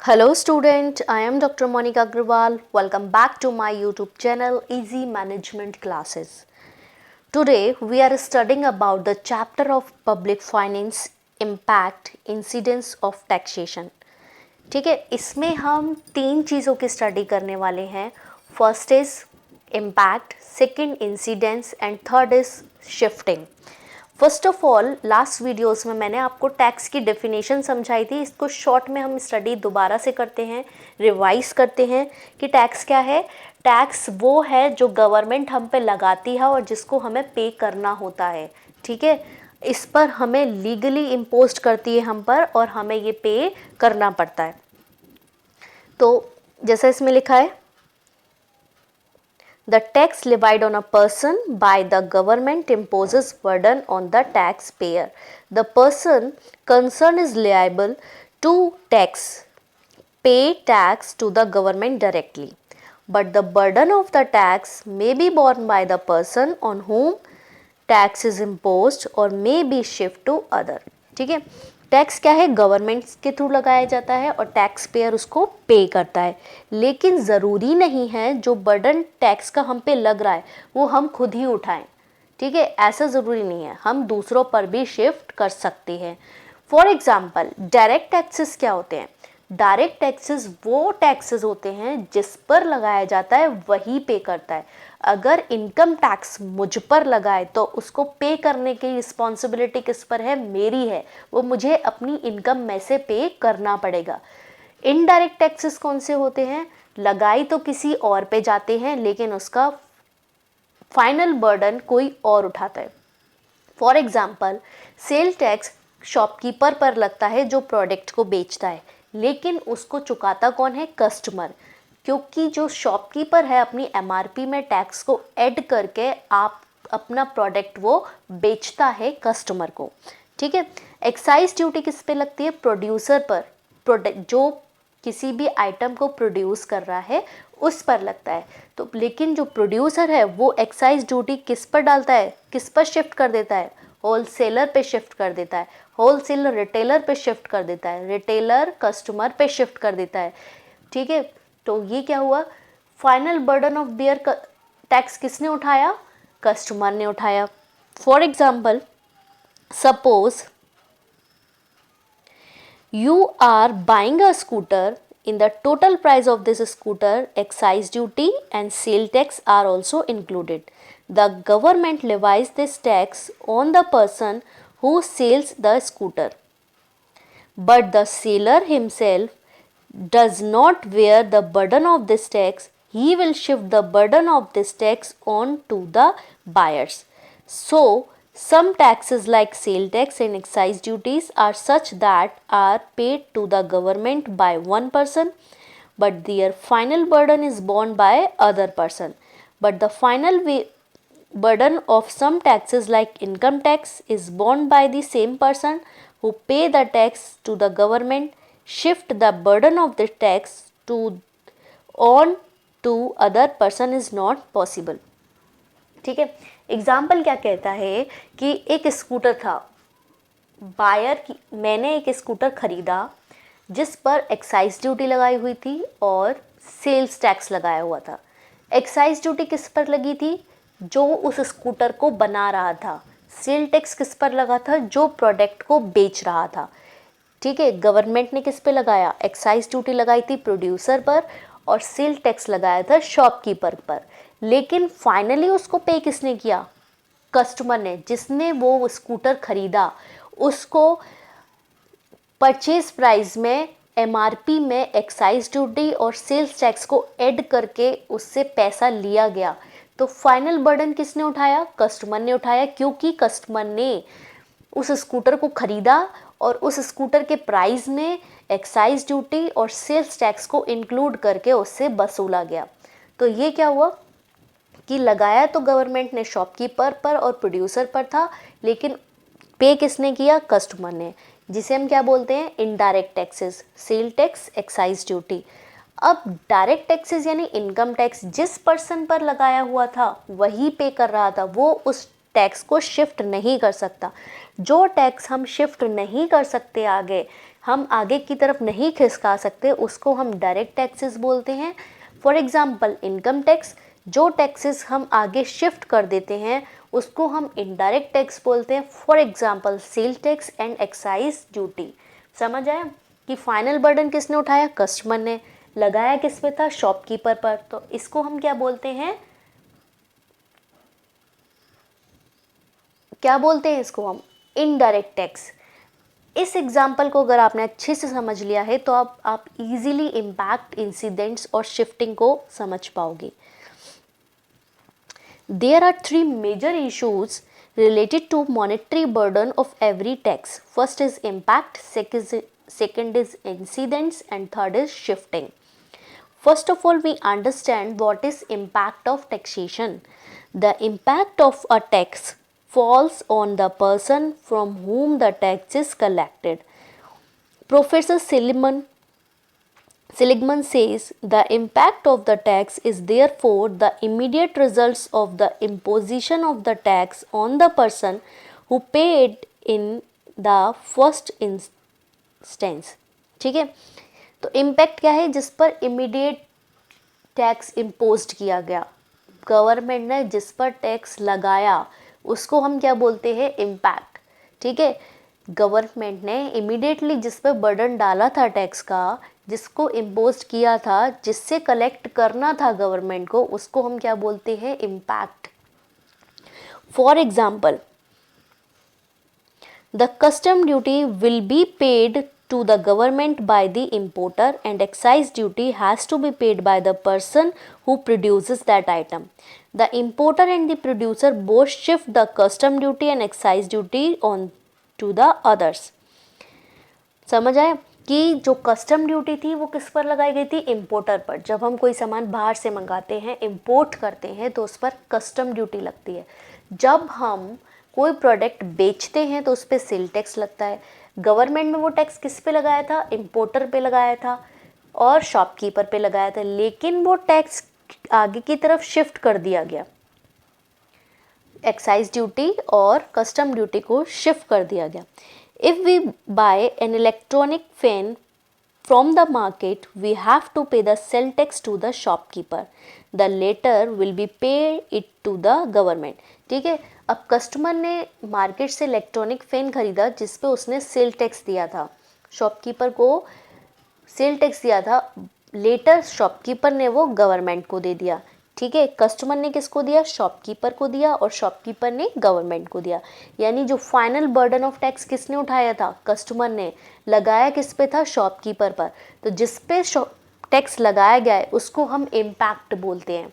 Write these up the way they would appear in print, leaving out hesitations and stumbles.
Hello student, I am Dr. Monica Agrawal. Welcome back to my YouTube channel Easy Management Classes. Today we are studying about the chapter of Public Finance Impact Incidence of Taxation. ठीक है, इसमें हम तीन चीज़ों की study करने वाले हैं. First is impact, second incidence and third is shifting. First of all, last videos में मैंने आपको टैक्स की डेफिनेशन समझाई थी. इसको शॉर्ट में हम स्टडी दोबारा से करते हैं, रिवाइज करते हैं कि टैक्स क्या है. टैक्स वो है जो गवर्नमेंट हम पे लगाती है और जिसको हमें पे करना होता है. ठीक है, इस पर हमें लीगली इम्पोज करती है हम पर और हमें ये पे करना पड़ता है. तो जैसा इसमें लिखा है, the tax levied on a person by the government imposes burden on the taxpayer. The person concerned is liable to pay tax to the government directly, but the burden of the tax may be borne by the person on whom tax is imposed or may be shifted to other. ठीक है, tax क्या है, government के through लगाया जाता है और tax payer उसको पे करता है. लेकिन ज़रूरी नहीं है जो बर्डन टैक्स का हम पे लग रहा है वो हम खुद ही उठाएं. ठीक है, ऐसा ज़रूरी नहीं है, हम दूसरों पर भी शिफ्ट कर सकते हैं. फॉर एग्जांपल, डायरेक्ट टैक्सेस क्या होते हैं? डायरेक्ट टैक्सेस वो टैक्सेस होते हैं जिस पर लगाया जाता है वही पे करता है. अगर इनकम टैक्स मुझ पर लगाए तो उसको पे करने की रिस्पॉन्सिबिलिटी किस पर है? मेरी है. वो मुझे अपनी इनकम में से पे करना पड़ेगा. इनडायरेक्ट टैक्सेस कौन से होते हैं? लगाई तो किसी और पे जाते हैं लेकिन उसका फाइनल बर्डन कोई और उठाता है. For example, sale tax shopkeeper पर लगता है जो प्रोडक्ट को बेचता है, लेकिन उसको चुकाता कौन है? कस्टमर. क्योंकि जो शॉपकीपर है अपनी एमआरपी में टैक्स को ऐड करके आप अपना प्रोडक्ट वो बेचता है कस्टमर को. ठीक है, एक्साइज ड्यूटी किस पे लगती है? प्रोड्यूसर पर. प्रोडक्ट जो किसी भी आइटम को प्रोड्यूस कर रहा है उस पर लगता है. तो लेकिन जो प्रोड्यूसर है वो एक्साइज ड्यूटी किस पर डालता है, किस पर शिफ्ट कर देता है? होलसेलर पे शिफ्ट कर देता है. होलसेलर रिटेलर पे शिफ्ट कर देता है. रिटेलर कस्टमर पे शिफ्ट कर देता है. ठीक है, तो ये क्या हुआ? Final burden of bear tax किसने उठाया? कस्टमर ने उठाया. For example, suppose you are buying a scooter. In the total price of this scooter, excise duty and sale tax are also included. The government levies this tax on the person who sells the scooter, but the seller himself does not bear the burden of this tax. He will shift the burden of this tax on to the buyers. So some taxes like sale tax and excise duties are such that are paid to the government by one person, but their final burden is borne by other person. But the final burden of some taxes like income tax is borne by the same person who pay the tax to the government. Shift the burden of the tax on to other person is not possible. ठीक है, example क्या कहता है कि एक scooter था. Buyer की, मैंने एक स्कूटर खरीदा जिस पर एक्साइज ड्यूटी लगाई हुई थी और सेल्स टैक्स लगाया हुआ था. एक्साइज ड्यूटी किस पर लगी थी? जो उस स्कूटर को बना रहा था. सेल टैक्स किस पर लगा था? जो प्रोडक्ट को बेच रहा था. ठीक है, गवर्नमेंट ने किस पे लगाया? एक्साइज ड्यूटी लगाई थी प्रोड्यूसर पर और सेल टैक्स लगाया था शॉपकीपर पर. लेकिन फाइनली उसको पे किसने किया? कस्टमर ने, जिसने वो स्कूटर खरीदा. उसको परचेज प्राइस में एमआरपी में एक्साइज ड्यूटी और सेल्स टैक्स को ऐड करके उससे पैसा लिया गया. तो फाइनल बर्डन किसने उठाया? कस्टमर ने उठाया, क्योंकि कस्टमर ने उस स्कूटर को खरीदा और उस स्कूटर के प्राइस में एक्साइज ड्यूटी और सेल्स टैक्स को इंक्लूड करके उससे वसूला गया. तो ये क्या हुआ कि लगाया तो गवर्नमेंट ने शॉपकीपर पर और प्रोड्यूसर पर था, लेकिन पे किसने किया? कस्टमर ने, जिसे हम क्या बोलते हैं? Indirect taxes. Sale tax, excise duty. अब डायरेक्ट टैक्सेस यानी इनकम टैक्स जिस पर्सन पर लगाया हुआ था वही पे कर रहा था, वो उस टैक्स को शिफ्ट नहीं कर सकता. जो टैक्स हम शिफ्ट नहीं कर सकते आगे, हम आगे की तरफ नहीं खिसका सकते उसको हम डायरेक्ट टैक्सेस बोलते हैं। फॉर एग्जांपल इनकम टैक्स, जो टैक्सेस हम आगे शिफ्ट कर देते हैं उसको हम इनडायरेक्ट टैक्स बोलते हैं। For example sale tax and excise duty. समझ आया कि फाइनल बर्डन किसने उठाया? कस्टमर ने। लगाया किस पे था? शॉपकीपर पर। तो इसको हम क्या बोलते हैं? क्या बोलते हैं इसको हम? Indirect tax. इस एग्जाम्पल को अगर आपने अच्छे से समझ लिया है तो आप इजीली इम्पैक्ट, इंसिडेंट्स और शिफ्टिंग को समझ पाओगे। There are three major issues related to monetary burden of every tax. First is impact, second is incidence, and third is shifting. First of all, we understand what is impact of taxation. The impact of a tax falls on the person from whom the tax is collected. Professor Seligman says the impact of the tax is therefore the immediate results of the imposition of the tax on the person who paid in the first instance. ठीक है, तो impact क्या है? जिस पर immediate tax imposed किया गया, government ने जिस पर टैक्स लगाया उसको हम क्या बोलते हैं? इम्पैक्ट। ठीक है, गवर्नमेंट ने इमीडिएटली जिस पर बर्डन डाला था टैक्स का, जिसको इम्पोज किया था, जिससे कलेक्ट करना था गवर्नमेंट को, उसको हम क्या बोलते हैं? Impact. For example, the custom duty will be paid to the government by the importer and excise duty has to be paid by the person who produces that item. The importer and the producer both shift the custom duty and excise duty on to the others. समझ आया कि जो custom duty थी वो किस पर लगाई गई थी? इम्पोर्टर पर। जब हम कोई सामान बाहर से मंगाते हैं, इम्पोर्ट करते हैं, तो उस पर कस्टम ड्यूटी लगती है। जब हम कोई प्रोडक्ट बेचते हैं तो उस पर सेल टैक्स लगता है। गवर्नमेंट में वो टैक्स किस पे लगाया था? इम्पोर्टर पे लगाया था और शॉपकीपर पे लगाया था, लेकिन वो टैक्स आगे की तरफ शिफ्ट कर दिया गया। एक्साइज ड्यूटी और कस्टम ड्यूटी को शिफ्ट कर दिया गया। If we buy an electronic fan from the market, we have to pay the sell tax to the shopkeeper. The latter will be paid it to the government. ठीक है, अब customer ने market से electronic fan खरीदा जिस पे उसने sale tax दिया था, शॉपकीपर को सेल टैक्स दिया था, लेटर शॉपकीपर ने वो गवर्नमेंट को दे दिया। ठीक है, कस्टमर ने किसको दिया? शॉपकीपर को दिया और शॉपकीपर ने गवर्नमेंट को दिया। यानी जो फाइनल बर्डन ऑफ टैक्स किसने उठाया था? कस्टमर ने। लगाया किस पे था? शॉपकीपर पर। तो जिस पे टैक्स लगाया गया है उसको हम इम्पैक्ट बोलते हैं।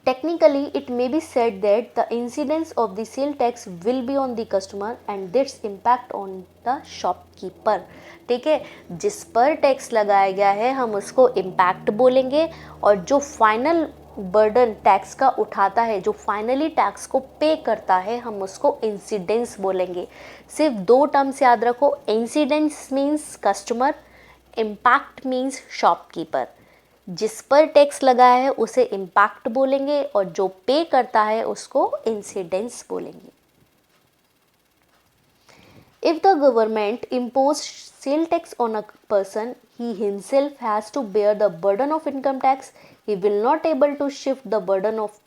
Technically, it may be said that the incidence of the sale tax will be on the customer and its impact on the shopkeeper. ठीक है, जिस पर टैक्स लगाया गया है हम उसको इम्पैक्ट बोलेंगे, और जो फाइनल बर्डन टैक्स का उठाता है, जो फाइनली टैक्स को पे करता है, हम उसको इंसिडेंस बोलेंगे। सिर्फ दो टर्म्स याद रखो, incidence means customer, impact means shopkeeper. जिस पर टैक्स लगाया है उसे इम्पैक्ट बोलेंगे और जो पे करता है उसको इंसिडेंस बोलेंगे। If the government imposed sale tax on a person, he himself has to bear the burden of income tax. He will not able to shift the burden of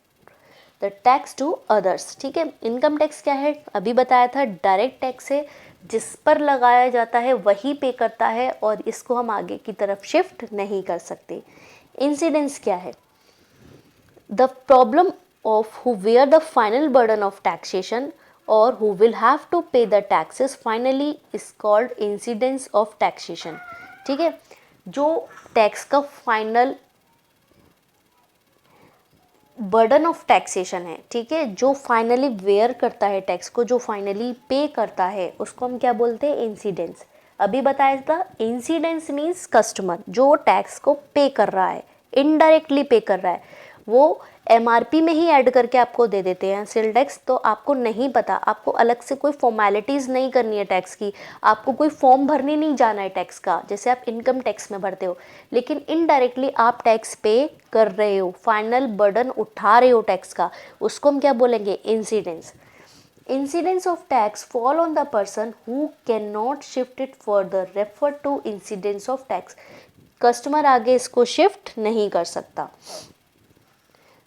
the tax to others. ठीक है, income tax क्या है? अभी बताया था, direct tax है, जिस पर लगाया जाता है वही पे करता है और इसको हम आगे की तरफ शिफ्ट नहीं कर सकते। इंसिडेंस क्या है? The problem of who where the final burden of taxation or who will have to pay the taxes finally is called incidence of taxation. ठीक है, जो टैक्स का फाइनल बर्डन ऑफ टैक्सेशन है, ठीक है, जो फाइनली वेयर करता है टैक्स को, जो फाइनली पे करता है, उसको हम क्या बोलते हैं? इंसिडेंस। अभी बताया था, इंसिडेंस मीन्स कस्टमर जो टैक्स को पे कर रहा है, इनडायरेक्टली पे कर रहा है, वो एमआरपी में ही ऐड करके आपको दे देते हैं सेल टैक्स। तो आपको नहीं पता, आपको अलग से कोई फॉर्मेलिटीज़ नहीं करनी है टैक्स की, आपको कोई फॉर्म भरने नहीं जाना है टैक्स का, जैसे आप इनकम टैक्स में भरते हो, लेकिन इनडायरेक्टली आप टैक्स पे कर रहे हो, फाइनल बर्डन उठा रहे हो टैक्स का, उसको हम क्या बोलेंगे? Incidence. Incidence of tax fall on the person who cannot shift it further, refer to incidence of tax. Customer आगे इसको शिफ्ट नहीं कर सकता.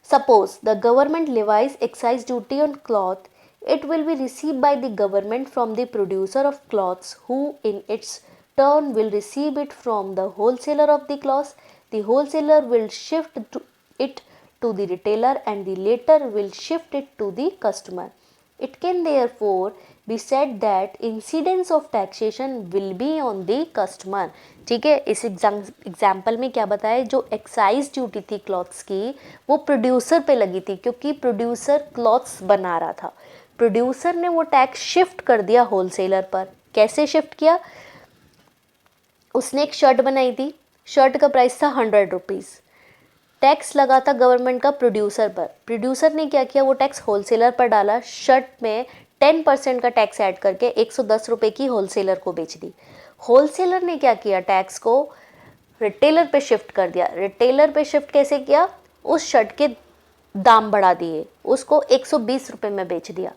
Suppose the government levies excise duty on cloth, it will be received by the government from the producer of cloths, who in its turn will receive it from the wholesaler of the cloths. The wholesaler will shift it to the retailer and the latter will shift it to the customer. It can therefore be said that incidence of taxation will be on the customer. ठीक है, इस example में क्या बताया, जो excise duty थी clothes की वो प्रोड्यूसर पे लगी थी, क्योंकि प्रोड्यूसर क्लॉथ्स बना रहा था. प्रोड्यूसर ने वो टैक्स शिफ्ट कर दिया होलसेलर पर. कैसे शिफ्ट किया, उसने एक शर्ट बनाई थी, शर्ट का प्राइस था 100 रुपीज़. टैक्स लगा था गवर्नमेंट का प्रोड्यूसर पर. प्रोड्यूसर ने क्या किया, वो टैक्स होलसेलर पर डाला. शर्ट में 10% का टैक्स ऐड करके 110 रुपये की होलसेलर को बेच दी. होलसेलर ने क्या किया, टैक्स को रिटेलर पे शिफ्ट कर दिया. रिटेलर पे शिफ्ट कैसे किया, उस शर्ट के दाम बढ़ा दिए, उसको 120 रुपये में बेच दिया.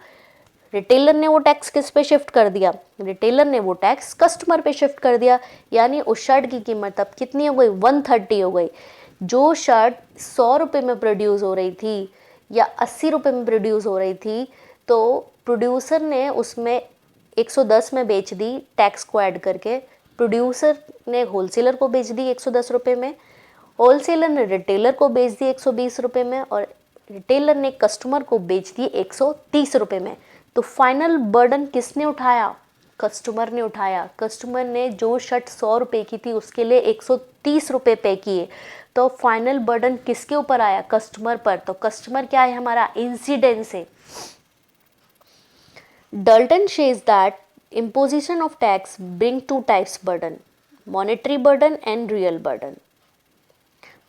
रिटेलर ने वो टैक्स किस पे शिफ्ट कर दिया, रिटेलर ने वो टैक्स कस्टमर पे शिफ्ट कर दिया. यानी उस शर्ट की कीमत अब कितनी हो गई, 130 हो गई. जो शर्ट 100 रुपये में प्रोड्यूस हो रही थी या 80 रुपये में प्रोड्यूस हो रही थी, तो प्रोड्यूसर ने उसमें 110 में बेच दी टैक्स को ऐड करके. प्रोड्यूसर ने होलसेलर को बेच दी 110 रुपये में, होलसेलर ने रिटेलर को बेच दी 120 रुपये में, और रिटेलर ने कस्टमर को बेच दी 130 रुपये में. तो फाइनल बर्डन किसने उठाया, कस्टमर ने उठाया. कस्टमर ने जो शर्ट 100 रुपये की थी उसके लिए 130 रुपये पे किए. तो फाइनल बर्डन किसके ऊपर आया, कस्टमर पर. तो कस्टमर क्या है हमारा, इंसिडेंस है. Dalton says that imposition of tax bring two types burden, monetary burden and real burden.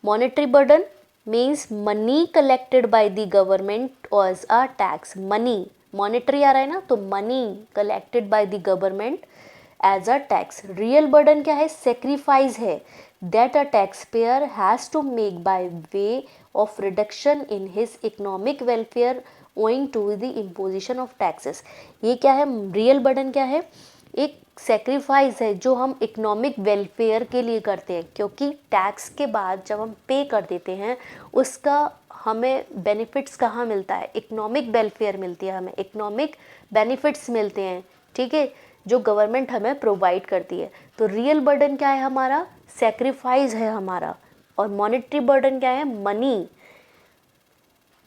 Monetary burden means money collected by the government as a tax. Money, monetary आ रहा है ना, तो money collected by the government as a tax. Real burden क्या है, sacrifice है, that a taxpayer has to make by way of reduction in his economic welfare owing to the imposition of taxes. ये क्या है, real burden क्या है, एक sacrifice है जो हम इकोनॉमिक वेलफेयर के लिए करते हैं. क्योंकि टैक्स के बाद जब हम पे कर देते हैं उसका हमें बेनिफिट्स कहाँ मिलता है, इकोनॉमिक वेलफेयर मिलती है, हमें इकोनॉमिक बेनिफिट्स मिलते हैं. ठीक है, जो गवर्नमेंट हमें प्रोवाइड करती है. तो रियल बर्डन क्या है हमारा, सेक्रीफाइस है हमारा. और मॉनेटरी बर्डन क्या है, money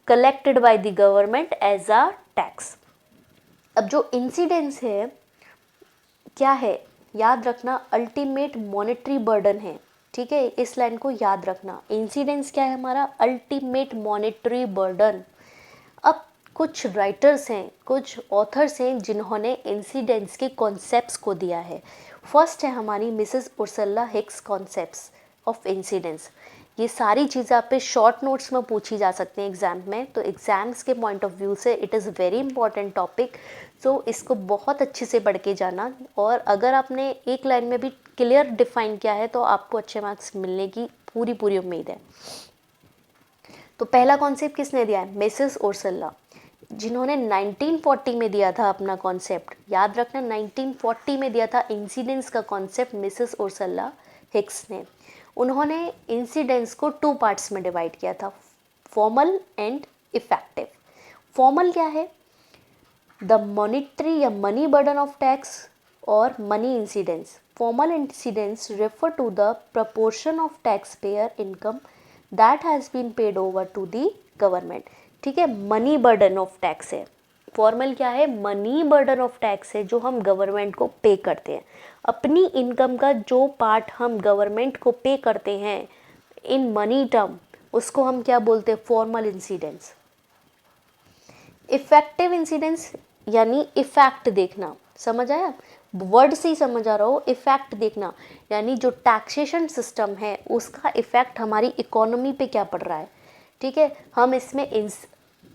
collected by the government as a tax. अब जो इंसिडेंस है क्या है, याद रखना, अल्टीमेट मॉनेटरी बर्डन है. ठीक है, इस लाइन को याद रखना. इंसिडेंस क्या है हमारा, अल्टीमेट मॉनेटरी बर्डन. अब कुछ राइटर्स हैं, कुछ ऑथर्स हैं जिन्होंने इंसिडेंस के कॉन्सेप्ट्स को दिया है. फर्स्ट है हमारी Mrs Ursula Hicks concepts of incidence. ये सारी चीज़ें आप पे शॉर्ट नोट्स में पूछी जा सकती हैं एग्ज़ाम में. तो एग्ज़ाम्स के पॉइंट ऑफ व्यू से it is very important topic. So इसको बहुत अच्छे से पढ़ के जाना. और अगर आपने एक लाइन में भी क्लियर डिफाइन किया है तो आपको अच्छे मार्क्स मिलने की पूरी उम्मीद है. तो पहला कॉन्सेप्ट किसने दिया है, मिसेस उर्सुला, जिन्होंने 1940 में दिया था अपना कॉन्सेप्ट. याद रखना, 1940 में दिया था इंसिडेंस का कॉन्सेप्ट मिसेस उर्सुला हिक्स ने. उन्होंने इंसिडेंस को 2 पार्ट्स में डिवाइड किया था, फॉर्मल एंड इफेक्टिव. फॉर्मल क्या है, द मॉनिटरी या मनी बर्डन ऑफ टैक्स और money incidence. Formal incidence refer to the proportion of taxpayer income that has been paid over to the government. ठीक है, money burden of tax है. Formal क्या है, money burden of tax है जो हम government को पे करते हैं. अपनी इनकम का जो पार्ट हम गवर्नमेंट को पे करते हैं इन मनी टर्म, उसको हम क्या बोलते हैं, फॉर्मल इंसिडेंस. इफेक्टिव इंसिडेंस यानी इफेक्ट देखना. समझ आया, वर्ड से ही समझ आ रहा हो. इफेक्ट देखना यानी जो टैक्सेशन सिस्टम है उसका इफेक्ट हमारी इकोनॉमी पे क्या पड़ रहा है. ठीक है, हम इसमें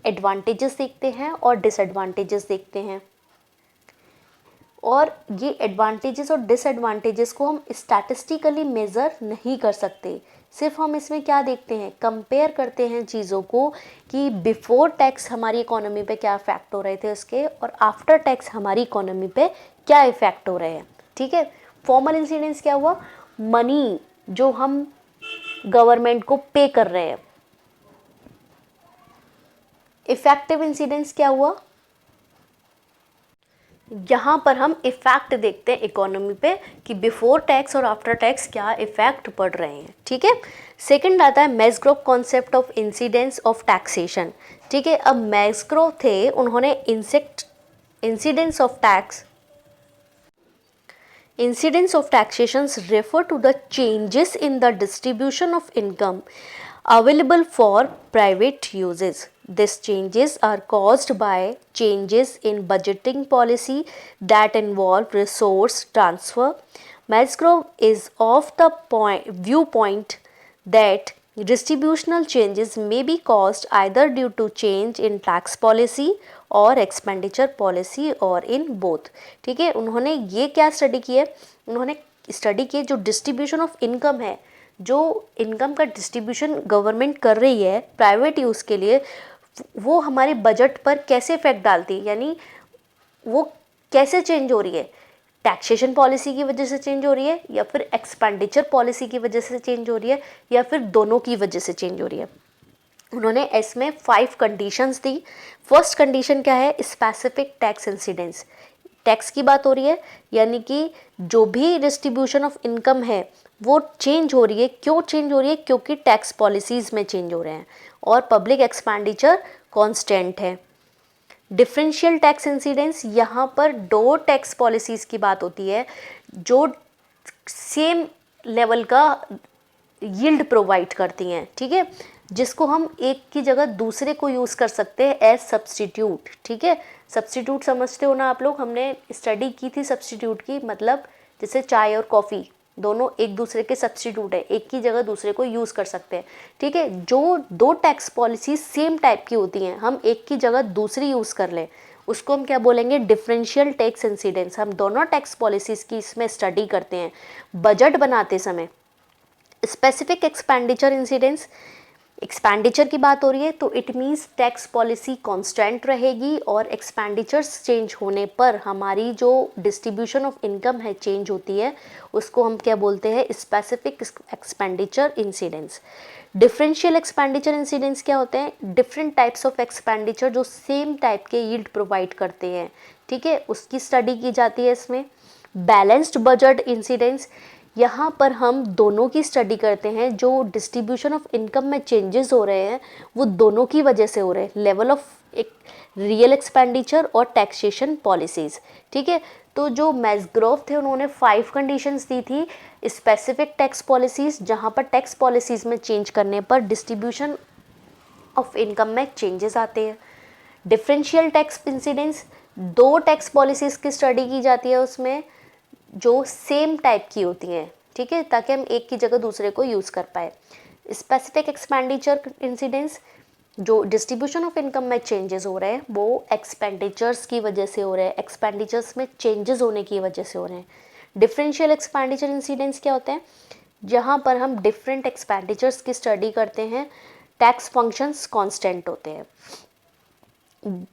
एडवांटेजेस देखते हैं और डिसएडवांटेजेस देखते हैं. और ये एडवांटेजेस और डिसएडवांटेजेस को हम स्टैटिस्टिकली मेज़र नहीं कर सकते। सिर्फ हम इसमें क्या देखते हैं, कंपेयर करते हैं चीज़ों को कि बिफोर टैक्स हमारी इकोनॉमी पे क्या इफेक्ट हो रहे थे उसके, और आफ्टर टैक्स हमारी इकोनॉमी पे क्या इफेक्ट हो रहे हैं। ठीक है, फॉर्मल इंसिडेंस क्या हुआ, मनी जो हम गवर्नमेंट को पे कर रहे हैं। इफेक्टिव इंसिडेंस क्या हुआ, यहाँ पर हम इफेक्ट देखते हैं इकोनॉमी पे कि बिफोर टैक्स और आफ्टर टैक्स क्या इफेक्ट पड़ रहे हैं। ठीक है, सेकंड आता है Musgrave concept of incidence of taxation. ठीक है, अब मैस्ग्रोव थे, उन्होंने incidence of tax Incidence of taxations refer to the changes in the distribution of income available for private uses. These changes are caused by changes in budgeting policy that involve resource transfer. Musgrove is of the viewpoint that distributional changes may be caused either due to change in tax policy और expenditure policy और in both. ठीक है, उन्होंने ये क्या study की है, उन्होंने स्टडी की जो डिस्ट्रीब्यूशन ऑफ इनकम है, जो इनकम का डिस्ट्रीब्यूशन गवर्नमेंट कर रही है प्राइवेट यूज़ के लिए, वो हमारे बजट पर कैसे इफेक्ट डालती है, यानी वो कैसे चेंज हो रही है, टैक्सेशन पॉलिसी की वजह से चेंज हो रही है या फिर एक्सपेंडिचर पॉलिसी की वजह से चेंज हो रही है या फिर दोनों की वजह से चेंज हो रही है। उन्होंने इसमें 5 कंडीशंस दी। फर्स्ट कंडीशन क्या है, स्पेसिफिक टैक्स इंसिडेंस। टैक्स की बात हो रही है, यानी कि जो भी डिस्ट्रीब्यूशन ऑफ इनकम है वो चेंज हो रही है। क्यों चेंज हो रही है, क्योंकि टैक्स पॉलिसीज़ में चेंज हो रहे हैं और पब्लिक एक्सपेंडिचर कांस्टेंट है। डिफरेंशियल टैक्स इंसिडेंस, यहाँ पर 2 टैक्स पॉलिसीज़ की बात होती है जो सेम लेवल का यील्ड प्रोवाइड करती हैं। ठीक है, जिसको हम एक की जगह दूसरे को यूज़ कर सकते हैं एज सब्सटीट्यूट। ठीक है, सब्सटीट्यूट समझते हो ना आप लोग, हमने स्टडी की थी सब्सटीट्यूट की, मतलब जैसे चाय और कॉफ़ी दोनों एक दूसरे के सब्सटीट्यूट है, एक की जगह दूसरे को यूज़ कर सकते हैं। ठीक है, जो 2 टैक्स पॉलिसी सेम टाइप की होती हैं, हम एक की जगह दूसरी यूज़ कर लें, उसको हम क्या बोलेंगे, डिफरेंशियल टैक्स इंसिडेंस। हम दोनों टैक्स पॉलिसीज़ की इसमें स्टडी करते हैं बजट बनाते समय। स्पेसिफिक एक्सपेंडिचर इंसिडेंस, एक्सपेंडिचर की बात हो रही है तो it means tax policy constant रहेगी और एक्सपेंडिचर्स चेंज होने पर हमारी जो डिस्ट्रीब्यूशन ऑफ इनकम है चेंज होती है, उसको हम क्या बोलते हैं, specific expenditure incidence. Differential expenditure incidence क्या होते हैं, डिफरेंट टाइप्स ऑफ एक्सपेंडिचर जो सेम टाइप के यील्ड प्रोवाइड करते हैं। ठीक है, उसकी स्टडी की जाती है इसमें। बैलेंस्ड बजट इंसिडेंस, यहाँ पर हम दोनों की स्टडी करते हैं, जो डिस्ट्रीब्यूशन ऑफ इनकम में चेंजेस हो रहे हैं वो दोनों की वजह से हो रहे हैं, लेवल ऑफ एक रियल एक्सपेंडिचर और टैक्सेशन पॉलिसीज़। ठीक है, तो जो मैस्ग्रोव थे उन्होंने 5 कंडीशंस दी थी। स्पेसिफिक टैक्स पॉलिसीज़, जहाँ पर टैक्स पॉलिसीज़ में चेंज करने पर डिस्ट्रीब्यूशन ऑफ इनकम में चेंजेस आते हैं। Differential tax incidence, 2 tax policies की स्टडी की जाती है उसमें जो सेम टाइप की होती हैं। ठीक है, ताकि हम एक की जगह दूसरे को यूज़ कर पाए। स्पेसिफिक एक्सपेंडिचर इंसिडेंस, जो डिस्ट्रीब्यूशन ऑफ इनकम में चेंजेस हो रहे हैं वो एक्सपेंडिचर्स की वजह से हो रहे हैं, एक्सपेंडिचर्स में चेंजेस होने की वजह से हो रहे हैं। डिफरेंशियल एक्सपेंडिचर इंसिडेंस क्या होते हैं, जहाँ पर हम डिफरेंट एक्सपेंडिचर्स की स्टडी करते हैं, टैक्स फंक्शंस कांस्टेंट होते हैं।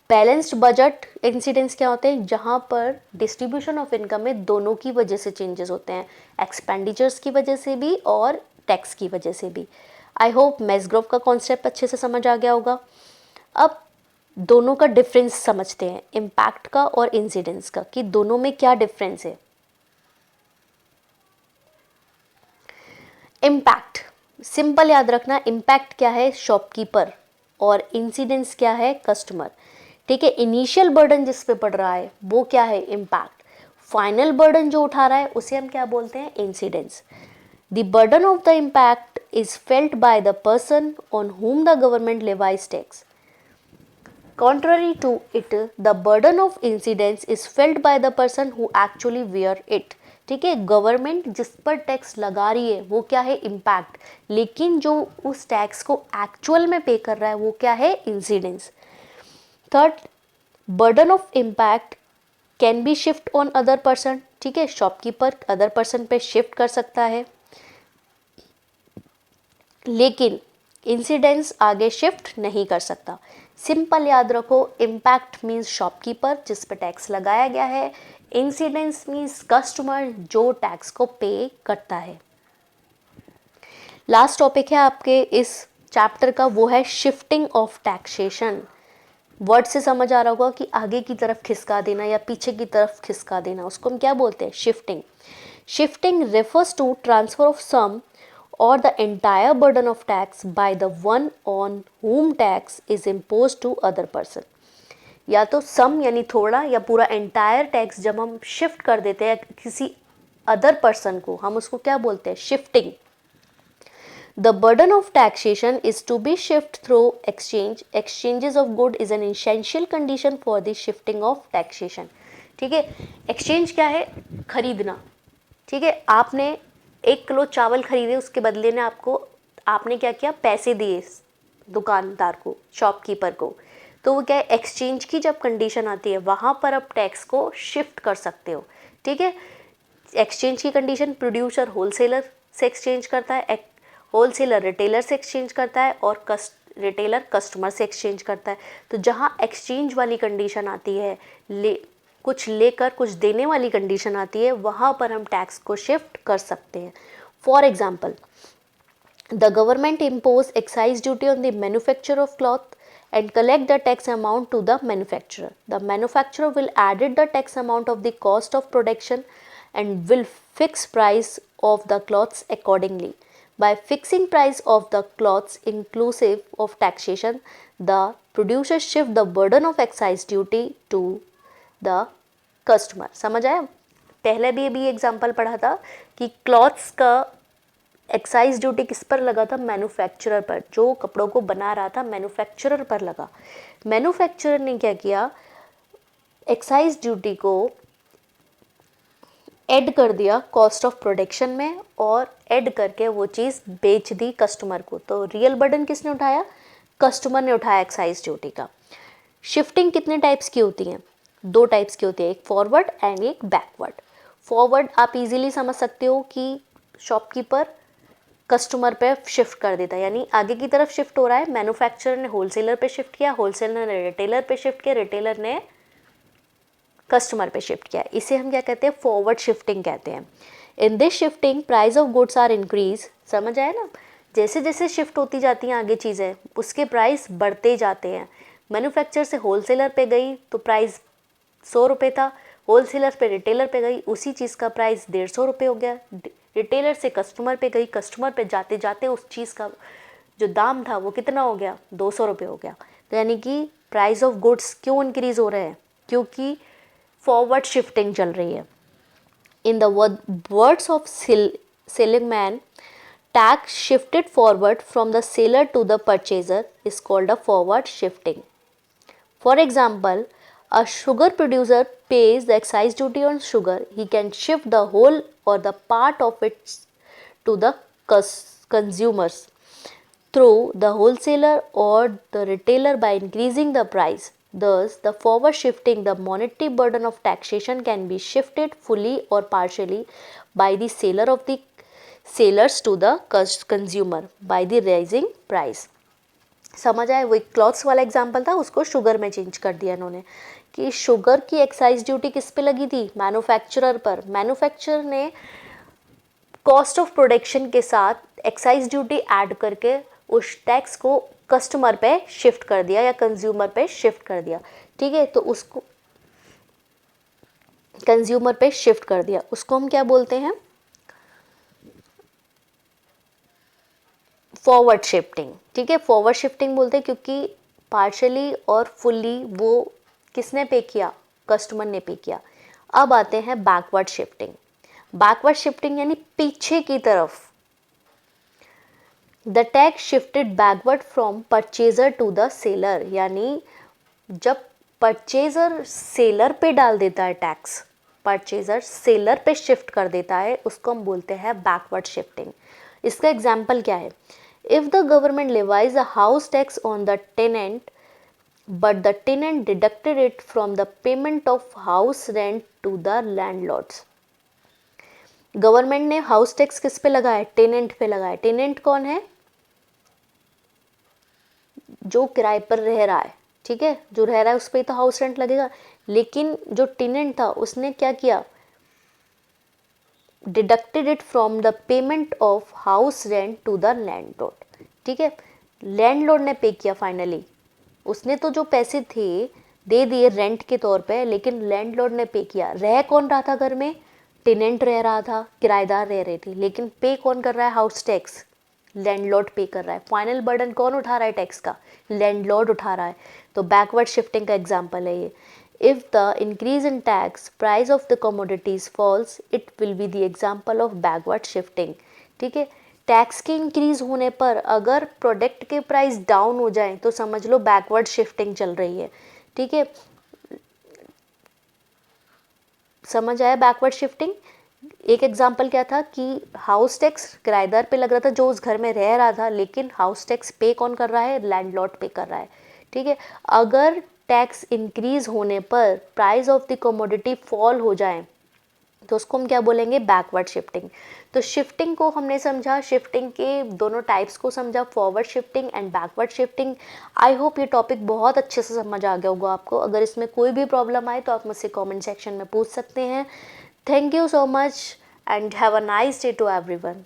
बैलेंस्ड बजट इंसिडेंस क्या होते हैं, जहाँ पर डिस्ट्रीब्यूशन ऑफ इनकम में दोनों की वजह से चेंजेस होते हैं, एक्सपेंडिचर्स की वजह से भी और टैक्स की वजह से भी। आई होप मैस्ग्रोव का कॉन्सेप्ट अच्छे से समझ आ गया होगा। अब दोनों का डिफरेंस समझते हैं, इम्पैक्ट का और इंसिडेंस का, कि दोनों में क्या डिफरेंस है। इम्पैक्ट सिंपल याद रखना, इम्पैक्ट क्या है, शॉपकीपर, और इंसिडेंस क्या है, कस्टमर। ठीक है, इनिशियल बर्डन जिस पे पड़ रहा है वो क्या है, इम्पैक्ट। फाइनल बर्डन जो उठा रहा है उसे हम क्या बोलते हैं, incidence. The burden of the impact is felt by the person on whom the government levies tax. Contrary to it, the burden of incidence is felt by the person who actually bear it. ठीक है, government जिस पर tax लगा रही है वो क्या है, इम्पैक्ट, लेकिन जो उस टैक्स को एक्चुअल में पे कर रहा है वो क्या है, incidence. Third, burden of impact can be shift on other person, ठीक है, शॉपकीपर अदर पर्सन पे शिफ्ट कर सकता है, लेकिन इंसिडेंस आगे शिफ्ट नहीं कर सकता। सिंपल याद रखो, इम्पैक्ट मीन्स शॉपकीपर जिस पे टैक्स लगाया गया है, इंसिडेंस मीन्स कस्टमर जो टैक्स को पे करता है। लास्ट टॉपिक है आपके इस चैप्टर का, वो है शिफ्टिंग ऑफ टैक्सेशन। वर्ड से समझ आ रहा होगा कि आगे की तरफ खिसका देना या पीछे की तरफ खिसका देना, उसको हम क्या बोलते हैं, shifting. Shifting refers to transfer of some or the entire burden of tax by the one on whom tax is imposed to other person। या तो सम यानी थोड़ा, या पूरा एंटायर टैक्स जब हम शिफ्ट कर देते हैं किसी अदर पर्सन को, हम उसको क्या बोलते हैं, shifting. The burden of taxation is to be shifted through exchange. Exchanges of good is an essential condition for the shifting of taxation। ठीक है, एक्सचेंज क्या है, खरीदना। ठीक है, आपने 1 किलो चावल खरीदे, उसके बदले में आपने क्या किया, पैसे दिए दुकानदार को, शॉपकीपर को, तो वो क्या है, एक्सचेंज की जब कंडीशन आती है वहाँ पर आप टैक्स को शिफ्ट कर सकते हो। ठीक है, एक्सचेंज की कंडीशन, प्रोड्यूसर होलसेलर से एक्सचेंज करता है, होलसेलर रिटेलर से एक्सचेंज करता है, और रिटेलर कस्टमर से एक्सचेंज करता है। तो जहाँ एक्सचेंज वाली कंडीशन आती है, कुछ लेकर कुछ देने वाली कंडीशन आती है, वहाँ पर हम टैक्स को शिफ्ट कर सकते हैं। For example, the government impose excise duty on the manufacture of cloth and collect the tax amount to the manufacturer. The manufacturer will added the tax amount of the cost of production and will fix price of the cloths accordingly. By fixing price of the cloths inclusive of taxation, the producer shift the burden of excise duty to the customer। समझ आया? पहले भी example पढ़ा था कि clothes का excise duty किस पर लगा था, मैन्युफैक्चरर पर, जो कपड़ों को बना रहा था मैन्युफैक्चरर पर लगा। मैन्युफैक्चरर ने क्या किया, एक्साइज ड्यूटी को ऐड कर दिया कॉस्ट ऑफ प्रोडक्शन में, और ऐड करके वो चीज़ बेच दी कस्टमर को। तो रियल बर्डन किसने उठाया, कस्टमर ने उठाया एक्साइज ड्यूटी का। शिफ्टिंग कितने टाइप्स की होती हैं, 2 टाइप्स की होती है, एक फॉरवर्ड एंड एक बैकवर्ड। फॉरवर्ड आप इजीली समझ सकते हो कि शॉपकीपर कस्टमर पे शिफ्ट कर देता है, यानी आगे की तरफ शिफ्ट हो रहा है। मैन्युफैक्चरर ने होलसेलर पे शिफ्ट किया, होलसेलर ने रिटेलर पे शिफ्ट किया, रिटेलर ने कस्टमर पे शिफ्ट किया। इसे हम क्या कहते हैं, फॉरवर्ड शिफ्टिंग कहते हैं। In this shifting price of goods are increase. समझ आया ना, जैसे जैसे शिफ्ट होती जाती हैं आगे चीज़ें, उसके प्राइस बढ़ते जाते हैं। मैन्युफैक्चरर से होलसेलर पे गई तो प्राइस 100 रुपये था, होलसेलर पे रिटेलर पे गई, उसी चीज़ का प्राइस 150 रुपये हो गया। रिटेलर से कस्टमर पे गई, कस्टमर पे जाते जाते उस चीज़ का जो दाम था वो कितना हो गया, 200 रुपये हो गया। तो यानी कि प्राइस ऑफ गुड्स क्यों इंक्रीज़ हो रहे हैं, क्योंकि फॉरवर्ड शिफ्टिंग चल रही है। In the words of Seligman, tax shifted forward from the seller to the purchaser is called a forward shifting. For example, a sugar producer pays the excise duty on sugar. He can shift the whole or the part of it to the consumers through the wholesaler or the retailer by increasing the price. Thus, the forward shifting the monetary burden of taxation can be shifted fully or partially by the seller of the sellers to the consumer by the rising price। समझ आए, वो एक clothes वाला example था, उसको sugar में change कर दिया इन्होंने कि शुगर की एक्साइज ड्यूटी किस पे लगी थी, मैन्युफैक्चरर पर। मैन्युफैक्चरर ने कॉस्ट ऑफ प्रोडक्शन के साथ एक्साइज ड्यूटी ऐड करके उस टैक्स को कस्टमर पे शिफ्ट कर दिया या कंज्यूमर पे शिफ्ट कर दिया। ठीक है, तो उसको कंज्यूमर पे शिफ्ट कर दिया, उसको हम क्या बोलते हैं, फॉरवर्ड शिफ्टिंग। ठीक है, फॉरवर्ड शिफ्टिंग बोलते हैं क्योंकि पार्शली और फुल्ली वो किसने पे किया, कस्टमर ने पे किया। अब आते हैं बैकवर्ड शिफ्टिंग। बैकवर्ड शिफ्टिंग यानी पीछे की तरफ। The tax shifted backward from purchaser to the seller, यानी जब परचेजर सेलर पे डाल देता है टैक्स, परचेजर सेलर पे शिफ्ट कर देता है, उसको हम बोलते हैं बैकवर्ड शिफ्टिंग। इसका एग्जाम्पल क्या है, if the government levies a house tax on the tenant but the tenant deducted it from the payment of house rent to the landlords. Government ने हाउस टैक्स किस पे लगाया? टेनेंट पे लगाया। Tenant कौन है? जो किराए पर रह रहा है, ठीक है, जो रह रहा है उस पर तो हाउस रेंट लगेगा, लेकिन जो टेनेंट था उसने क्या किया? Deducted it from the payment of house rent to the landlord, ठीक है। लैंडलॉर्ड ने पे किया फाइनली, उसने तो जो पैसे थे दे दिए रेंट के तौर पे, लेकिन लैंडलॉर्ड ने पे किया। रह कौन रहा था घर में? टेनेंट रह रहा था, किराएदार रह रहे थे, लेकिन पे कौन कर रहा है? हाउस टैक्स लैंडलॉर्ड पे कर रहा है। फाइनल बर्डन कौन उठा रहा है टैक्स का? लैंडलॉर्ड उठा रहा है। तो बैकवर्ड शिफ्टिंग का एग्जांपल है ये। If the increase in tax price of the commodities falls, it will be the example of backward shifting, ठीक है। टैक्स के इंक्रीज होने पर अगर प्रोडक्ट के प्राइस डाउन हो जाए तो समझ लो बैकवर्ड शिफ्टिंग चल रही है, ठीक है। समझ आया बैकवर्ड शिफ्टिंग? एक एग्जांपल क्या था कि हाउस टैक्स किराएदार पे लग रहा था जो उस घर में रह रहा था, लेकिन हाउस टैक्स पे कौन कर रहा है? लैंडलॉर्ड पे कर रहा है, ठीक है। अगर टैक्स इंक्रीज होने पर price of the commodity fall हो जाए तो उसको हम क्या बोलेंगे? Backward shifting. तो शिफ्टिंग को हमने समझा, शिफ्टिंग के दोनों टाइप्स को समझा, forward shifting and backward shifting. I hope ये टॉपिक बहुत अच्छे से समझ आ गया होगा आपको। अगर इसमें कोई भी प्रॉब्लम आए तो आप मुझसे कमेंट सेक्शन में पूछ सकते हैं। Thank you so much and have a nice day to everyone.